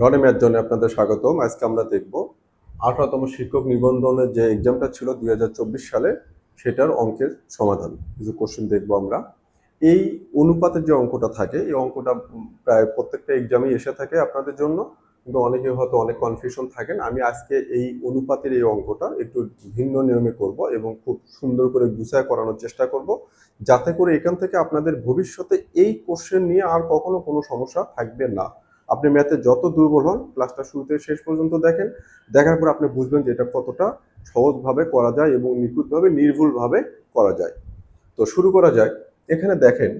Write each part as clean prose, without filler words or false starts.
Roni math জোনে আপনাদের স্বাগতম। আজকে আমরা দেখব 18তম শিক্ষক নিবন্ধনের যে এক্সামটা ছিল 2024 সালে, সেটার অঙ্কের সমাধান। কিছু কোশ্চেন দেখবো আমরা। এই অনুপাতের যে অঙ্কটা থাকে, এই অঙ্কটা প্রায় প্রত্যেকটা এক্সামেই এসে থাকে আপনাদের জন্য, কিন্তু অনেকে হয়তো অনেক কনফিউশন থাকেন। আমি আজকে এই অনুপাতের এই অঙ্কটা একটু ভিন্ন নিয়মে করব এবং খুব সুন্দর করে গুছায় করানোর চেষ্টা করব, যাতে করে এখান থেকে আপনাদের ভবিষ্যতে এই কোশ্চেন নিয়ে আর কখনো কোনো সমস্যা থাকবে না। আপনি ম্যাথে যত দুর্বল হন, ক্লাসটা শুরুতে শেষ পর্যন্ত দেখেন, দেখার পর আপনি বুঝবেন যে এটা কতটা সহজভাবে করা যায় এবং নিখুঁতভাবে নির্ভুলভাবে করা যায়। তো শুরু করা যায়। এখানে দেখেন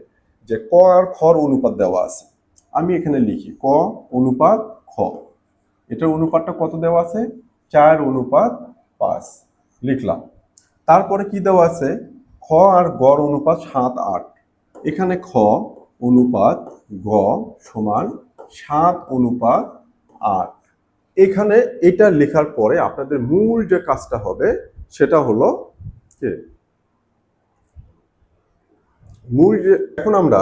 যে ক আর খর অনুপাত দেওয়া আছে। আমি এখানে লিখি ক অনুপাত খ। এটার অনুপাতটা কত দেওয়া আছে? 4:5 লিখলাম। তারপরে কি দেওয়া আছে? খ আর গড় অনুপাত 7:8। এখানে খ অনুপাত গ সমান 7:8। এখানে এটা লেখার পরে আপনাদের মূল যে কাজটা হবে সেটা হলো এখন আমরা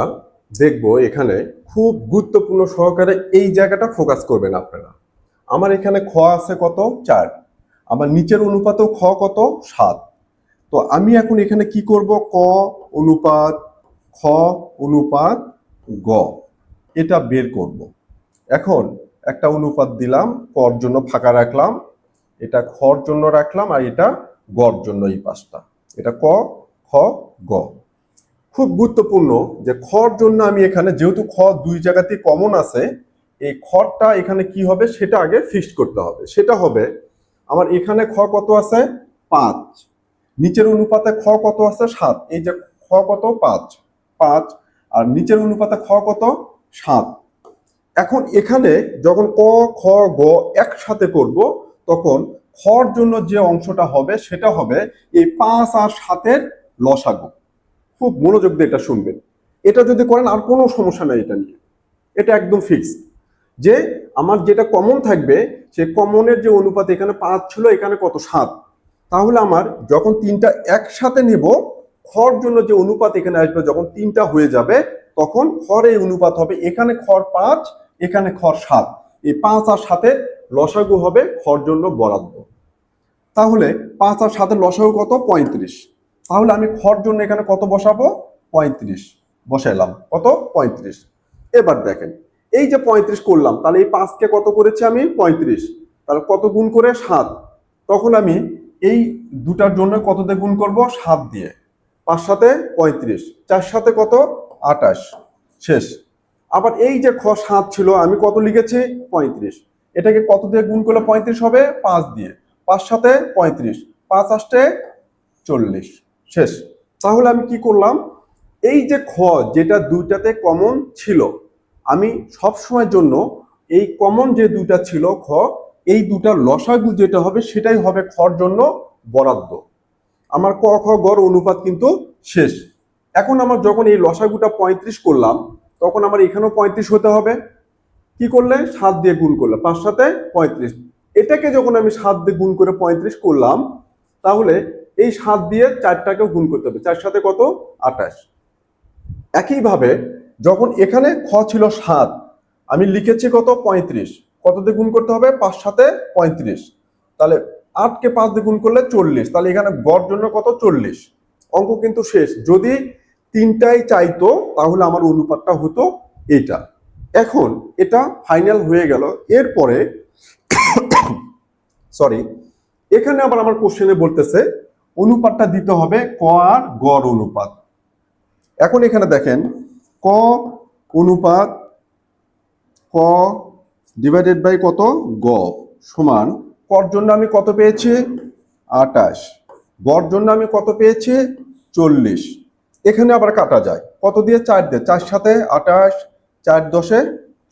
দেখব এখানে খুব গুরুত্বপূর্ণ সহকারে এই জায়গাটা ফোকাস করবেন আপনারা। আমার এখানে খ আছে কত? 4। আমার নিচের অনুপাতেও খ কত? 7। তো আমি এখন এখানে কি করব? ক অনুপাত খ অনুপাত গ এটা বের করব। এখন একটা অনুপাত দিলাম, কর জন্য ফাঁকা রাখলাম, এটা খর জন্য রাখলাম, আর এটা গর জন্য এই পাঁচটা। এটা ক খ গ। খুব গুরুত্বপূর্ণ যে খর জন্য আমি এখানে যেহেতু খ দুই জায়গাতেই কমন আছে, এই খরটা এখানে কি হবে সেটা আগে ফিক্সড করতে হবে। সেটা হবে আমার এখানে খ কত আছে? 5। নিচের অনুপাতে খ কত আছে? 7। এই যে খ কত? 5 আর নিচের অনুপাতে খ কত? 7। এখন এখানে যখন ক খ গ একসাথে করব, তখন খর জন্য যে অংশটা হবে সেটা হবে এই 5 আর 7-এর লসাগু। খুব মনোযোগ দিয়ে এটা শুনবেন। এটা যদি করেন আর কোনো সমস্যা নাই এটা নিয়ে, এটা একদম ফিক্স। যে আমার যেটা কমন থাকবে, সে কমনের যে অনুপাত এখানে 5 ছিল, এখানে কত? 7। তাহলে আমার যখন তিনটা একসাথে নেব, খর জন্য যে অনুপাত এখানে আসবে, যখন তিনটা হয়ে যাবে তখন খর এই অনুপাত হবে। এখানে খর 5, এখানে খর 7। এই 5 আর 7-এর লসাগু হবে খর জন্য বরাদ্দ। তাহলে 5 আর 7-এর লসাগু কত? 35। তাহলে আমি খর জন্য এখানে কত বসাবো? 35 বসাইলাম। কত? 35। এবার দেখেন, এই যে 35 করলাম, তাহলে এই 5কে কত করেছি আমি? 35। তাহলে কত গুণ করে? 7। তখন আমি এই দুটার জন্য কত দিয়ে গুণ করব? 7 দিয়ে। 5 7-এ 35, 4 7-এ কত? 28। শেষ। আবার এই যে খ 7 ছিল, আমি কত লিখেছি? 35। এটাকে কত দিয়ে গুণ করলে 35 হবে? 5 দিয়ে। 5 7-এ 35, 5 8-এ 40। শেষ। তাহলে আমি কি করলাম? এই যে খ যেটা দুইটাতে কমন ছিল, আমি সব সময়ের জন্য এই কমন যে দুইটা ছিল খ, এই দুটার লসাগু যেটা হবে সেটাই হবে খর জন্য বরাদ্দ। আমার ক খ গড় অনুপাত কিন্তু শেষ। এখন আমার যখন এই লসাগুটা 35 করলাম, তখন আমার এখানেও 35 হতে হবে। কি করলে? 7 দিয়ে গুণ করলে। 5 7-এ 35। এটাকে যখন আমি 7 দিয়ে গুণ করে 35 করলাম, তাহলে এই 7 দিয়ে 4টাকেও গুণ করতে হবে। 4 7-এ কত? 28। একইভাবে যখন এখানে খ ছিল 7, আমি লিখেছি কত? 35। কত দিয়ে গুণ করতে হবে? 5 7-এ 35। তাহলে 8কে 5 দিয়ে গুণ করলে 40। তাহলে এখানে গড় জন্য কত? 40। অঙ্ক কিন্তু শেষ। যদি তিনটাই চাইতো তাহলে আমার অনুপাতটা হতো এইটা। এখন এটা ফাইনাল হয়ে গেল। এরপরে সরি, এখানে আবার আমার কোশ্চেনে বলতেছে অনুপাতটা দিতে হবে ক আর গড় অনুপাত। এখন এখানে দেখেন ক অনুপাত ক ডিভাইডেড বাই কত? গ সমান, কর জন্য আমি কত পেয়েছি? 28। গড় জন্য আমি কত পেয়েছি? 40। এখানে আবার কাটা যায় কত দিয়ে? 4 দিয়ে। 4 7-এ 28, 4 10-এ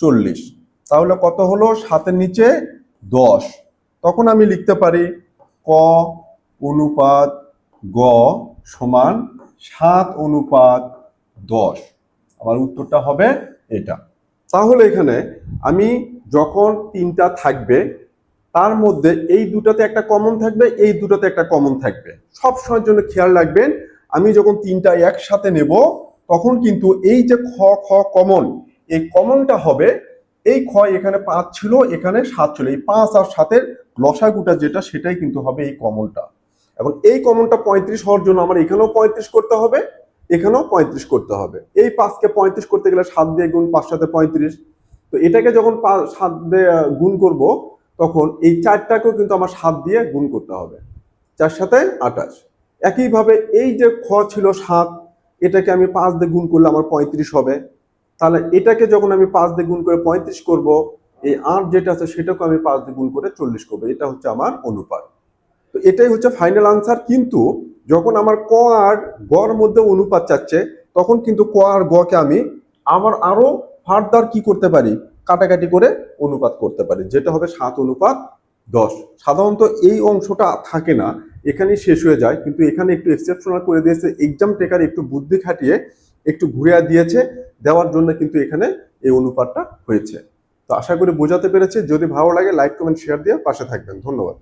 40। তাহলে কত হলো? 7-এর নিচে 10। তখন আমি লিখতে পারি ক অনুপাত গ সমান 7:10। আমার উত্তরটা হবে এটা। তাহলে এখানে আমি যখন তিনটা থাকবে, তার মধ্যে এই দুটাতে একটা কমন থাকবে, এই দুটাতে একটা কমন থাকবে। সব সময়ের জন্য খেয়াল রাখবেন, আমি যখন তিনটা একসাথে নেব, তখন কিন্তু এই যে খ খ কমন, এই কমনটা হবে এই ক্ষয় এখানে 5 ছিল, এখানে 7 ছিল, এই 5 আর 7-এর লসাগুটা যেটা সেটাই কিন্তু হবে এই কমনটা। এবং এই কমনটা 35 হওয়ার জন্য আমার এখানেও 35 করতে হবে, এখানেও 35 করতে হবে। এই 5কে 35 করতে গেলে 7 দিয়ে গুণ, 5 7 35। তো এটাকে যখন 7 দিয়ে গুণ করব, তখন এই 4টাকেও কিন্তু আমার 7 দিয়ে গুণ করতে হবে। 4 7 28। একইভাবে এই যে খ ছিল 7, এটাকে আমি 5 দিয়ে গুণ করলে আমার 35 হবে। তাহলে এটাকে যখন আমি 5 দিয়ে গুণ করে 35 করব, এই 8 যেটা আছে সেটাকে আমি 5 দিয়ে গুণ করে 40 করব। এটা হচ্ছে আমার অনুপাত। তো এটাই হচ্ছে ফাইনাল আনসার। কিন্তু যখন আমার ক আর গর মধ্যে অনুপাত চাচ্ছে, তখন কিন্তু ক আর গকে আমি আরো ফার্দার কি করতে পারি, কাটাকাটি করে অনুপাত করতে পারি, যেটা হবে 7:10। সাধারণত এই অংশটা থাকে না, এখানেই শেষ হয়ে যায়, কিন্তু এখানে একটু এক্সেপশনাল করে দিয়েছে। এক্সাম টেকার একটু বুদ্ধি খাটিয়ে একটু ঘুরিয়ে দিয়েছে, দেওয়ার জন্য কিন্তু এখানে এই অনুপাতটা হয়েছে। তো আশা করি বোঝাতে পেরেছি। যদি ভালো লাগে লাইক কমেন্ট শেয়ার দিয়ে পাশে থাকবেন। ধন্যবাদ।